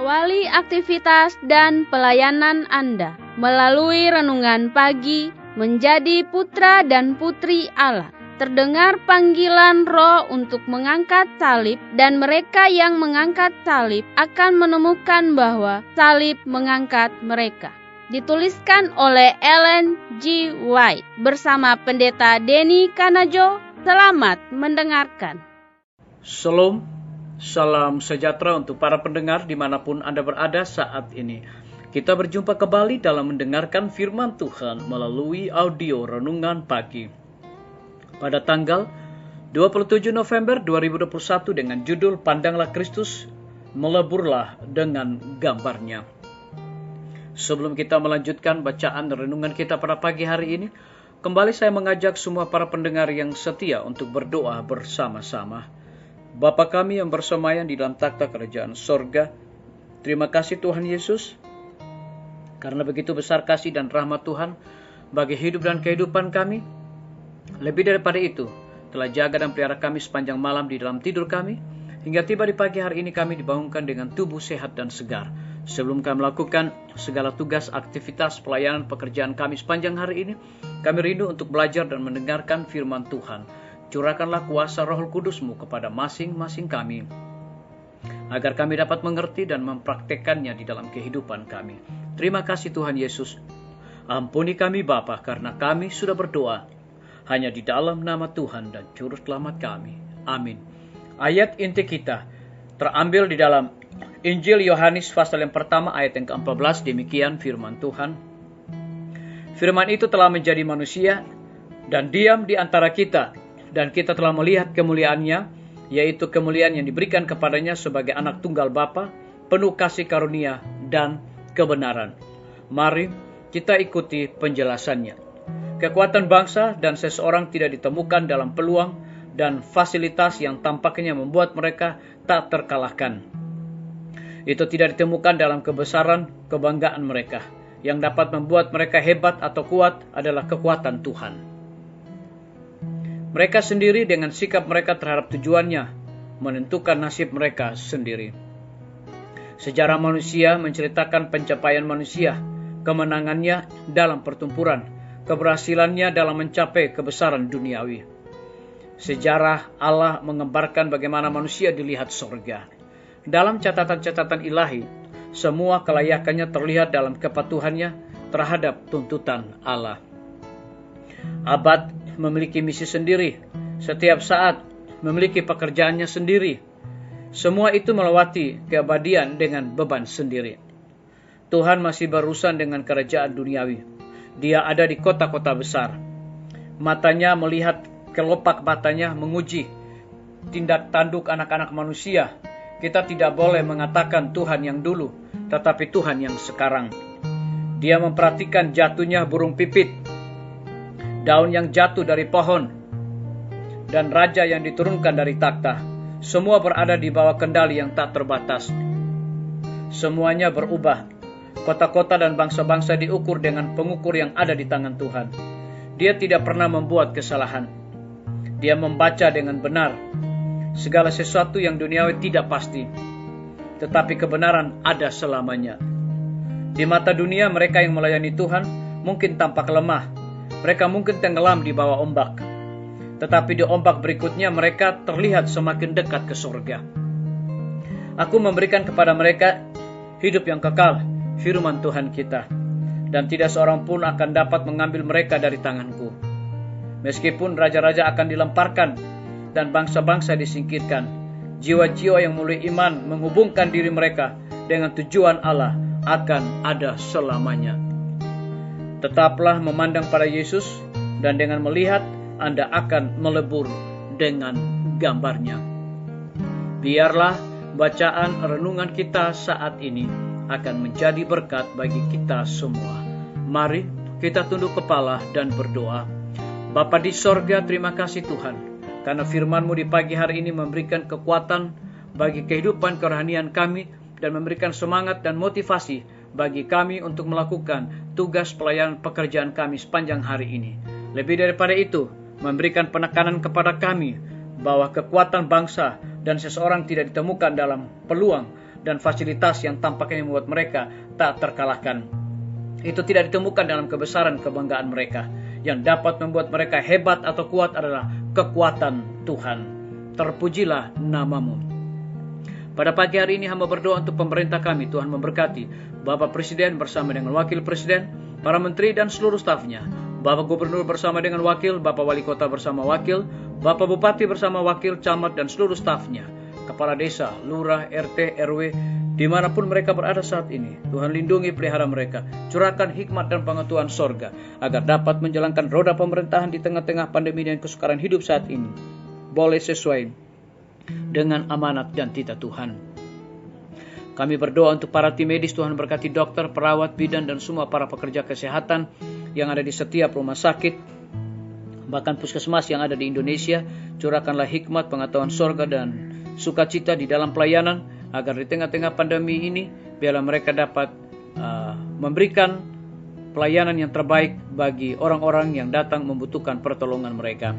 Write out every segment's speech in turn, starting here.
Awali aktivitas dan pelayanan Anda melalui renungan pagi menjadi putra dan putri Allah. Terdengar panggilan Roh untuk mengangkat salib, dan mereka yang mengangkat salib akan menemukan bahwa salib mengangkat mereka. Dituliskan oleh Ellen G. White bersama Pendeta Denny Kanajo. Selamat mendengarkan. Shalom, salam sejahtera untuk para pendengar dimanapun Anda berada saat ini. Kita berjumpa kembali dalam mendengarkan firman Tuhan melalui audio renungan pagi. Pada tanggal 27 November 2021 dengan judul Pandanglah Kristus, Meleburlah dengan Gambarnya. Sebelum kita melanjutkan bacaan renungan kita pada pagi hari ini, kembali saya mengajak semua para pendengar yang setia untuk berdoa bersama-sama. Bapa kami yang bersemayam di dalam takhta kerajaan sorga, terima kasih Tuhan Yesus, karena begitu besar kasih dan rahmat Tuhan bagi hidup dan kehidupan kami. Lebih daripada itu, telah jaga dan pelihara kami sepanjang malam di dalam tidur kami, hingga tiba di pagi hari ini kami dibangunkan dengan tubuh sehat dan segar. Sebelum kami melakukan segala tugas, aktivitas, pelayanan, pekerjaan kami sepanjang hari ini, kami rindu untuk belajar dan mendengarkan firman Tuhan. Curahkanlah kuasa Roh Kudus-Mu kepada masing-masing kami, agar kami dapat mengerti dan mempraktekkannya di dalam kehidupan kami. Terima kasih Tuhan Yesus. Ampuni kami Bapa, karena kami sudah berdoa hanya di dalam nama Tuhan dan Juru Selamat kami. Amin. Ayat inti kita terambil di dalam Injil Yohanes pasal yang pertama ayat yang ke-14. Demikian firman Tuhan. Firman itu telah menjadi manusia dan diam di antara kita, dan kita telah melihat kemuliaannya, yaitu kemuliaan yang diberikan kepadanya sebagai anak tunggal Bapa, penuh kasih karunia dan kebenaran. Mari kita ikuti penjelasannya. Kekuatan bangsa dan seseorang tidak ditemukan dalam peluang dan fasilitas yang tampaknya membuat mereka tak terkalahkan. Itu tidak ditemukan dalam kebesaran kebanggaan mereka. Yang dapat membuat mereka hebat atau kuat adalah kekuatan Tuhan. Mereka sendiri dengan sikap mereka terhadap tujuannya menentukan nasib mereka sendiri. Sejarah manusia menceritakan pencapaian manusia, kemenangannya dalam pertempuran, keberhasilannya dalam mencapai kebesaran duniawi. Sejarah Allah menggambarkan bagaimana manusia dilihat surga. Dalam catatan-catatan ilahi, semua kelayakannya terlihat dalam kepatuhannya terhadap tuntutan Allah. Abad memiliki misi sendiri, setiap saat memiliki pekerjaannya sendiri. Semua itu melewati keabadian dengan beban sendiri. Tuhan masih berurusan dengan kerajaan duniawi. Dia ada di kota-kota besar. Matanya melihat, kelopak matanya menguji tindak tanduk anak-anak manusia. Kita tidak boleh mengatakan Tuhan yang dulu, tetapi Tuhan yang sekarang. Dia memperhatikan jatuhnya burung pipit, daun yang jatuh dari pohon, dan raja yang diturunkan dari takhta. Semua berada di bawah kendali yang tak terbatas. Semuanya berubah. Kota-kota dan bangsa-bangsa diukur dengan pengukur yang ada di tangan Tuhan. Dia tidak pernah membuat kesalahan. Dia membaca dengan benar. Segala sesuatu yang duniawi tidak pasti, tetapi kebenaran ada selamanya. Di mata dunia, mereka yang melayani Tuhan mungkin tampak lemah. Mereka mungkin tenggelam di bawah ombak. Tetapi di ombak berikutnya mereka terlihat semakin dekat ke surga. Aku memberikan kepada mereka hidup yang kekal, firman Tuhan kita, dan tidak seorang pun akan dapat mengambil mereka dari tanganku. Meskipun raja-raja akan dilemparkan dan bangsa-bangsa disingkirkan, jiwa-jiwa yang mulai iman menghubungkan diri mereka dengan tujuan Allah akan ada selamanya. Tetaplah memandang pada Yesus, dan dengan melihat Anda akan melebur dengan gambarnya. Biarlah bacaan renungan kita saat ini akan menjadi berkat bagi kita semua. Mari kita tunduk kepala dan berdoa. Bapa di sorga, terima kasih Tuhan, karena firman-Mu di pagi hari ini memberikan kekuatan bagi kehidupan kerohanian kami, dan memberikan semangat dan motivasi bagi kami untuk melakukan tugas pelayanan pekerjaan kami sepanjang hari ini. Lebih daripada itu, memberikan penekanan kepada kami bahwa kekuatan bangsa dan seseorang tidak ditemukan dalam peluang dan fasilitas yang tampaknya membuat mereka tak terkalahkan. Itu tidak ditemukan dalam kebesaran kebanggaan mereka. Yang dapat membuat mereka hebat atau kuat adalah kekuatan Tuhan. Terpujilah nama-Mu. Pada pagi hari ini hamba berdoa untuk pemerintah kami. Tuhan memberkati Bapak Presiden bersama dengan Wakil Presiden, para menteri dan seluruh stafnya, Bapak Gubernur bersama dengan wakil, Bapak Wali Kota bersama wakil, Bapak Bupati bersama wakil, camat dan seluruh stafnya, kepala desa, lurah, RT, RW, dimanapun mereka berada saat ini. Tuhan lindungi, pelihara mereka, curahkan hikmat dan pengetahuan sorga, agar dapat menjalankan roda pemerintahan di tengah-tengah pandemi dan kesukaran hidup saat ini, boleh sesuai dengan amanat dan titah Tuhan. Kami berdoa untuk para tim medis. Tuhan berkati dokter, perawat, bidan dan semua para pekerja kesehatan yang ada di setiap rumah sakit, bahkan puskesmas yang ada di Indonesia. Curahkanlah hikmat, pengetahuan sorga dan sukacita di dalam pelayanan, agar di tengah-tengah pandemi ini biarlah mereka dapat memberikan pelayanan yang terbaik bagi orang-orang yang datang membutuhkan pertolongan mereka.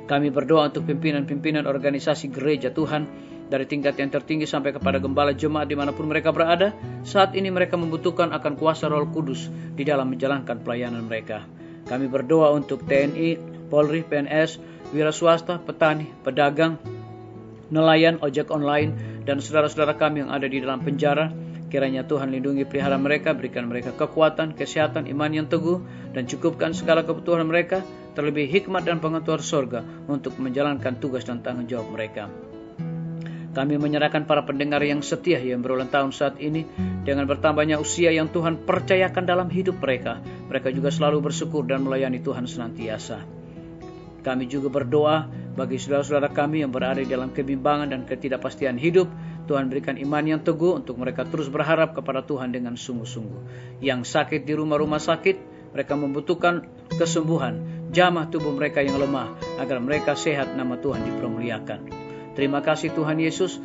Kami berdoa untuk pimpinan-pimpinan organisasi gereja Tuhan, dari tingkat yang tertinggi sampai kepada gembala jemaat dimanapun mereka berada. Saat ini mereka membutuhkan akan kuasa Roh Kudus di dalam menjalankan pelayanan mereka. Kami berdoa untuk TNI, Polri, PNS, wira swasta, petani, pedagang, nelayan, ojek online, dan saudara-saudara kami yang ada di dalam penjara. Kiranya Tuhan lindungi, pelihara mereka, berikan mereka kekuatan, kesehatan, iman yang teguh, dan cukupkan segala kebutuhan mereka, terlebih hikmat dan pengetahuan sorga untuk menjalankan tugas dan tanggung jawab mereka. Kami menyerahkan para pendengar yang setia yang berulang tahun saat ini, dengan bertambahnya usia yang Tuhan percayakan dalam hidup mereka. Mereka juga selalu bersyukur dan melayani Tuhan senantiasa. Kami juga berdoa bagi saudara-saudara kami yang berada dalam kebimbangan dan ketidakpastian hidup. Tuhan berikan iman yang teguh untuk mereka terus berharap kepada Tuhan dengan sungguh-sungguh. Yang sakit di rumah-rumah sakit, mereka membutuhkan kesembuhan. Jamah tubuh mereka yang lemah, agar mereka sehat, nama Tuhan dipermuliakan. Terima kasih Tuhan Yesus.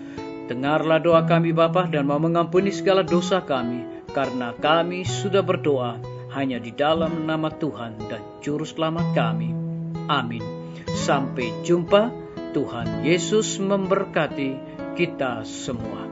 Dengarlah doa kami Bapa, dan mau mengampuni segala dosa kami, karena kami sudah berdoa hanya di dalam nama Tuhan dan Juru Selamat kami. Amin. Sampai jumpa. Tuhan Yesus memberkati kita semua.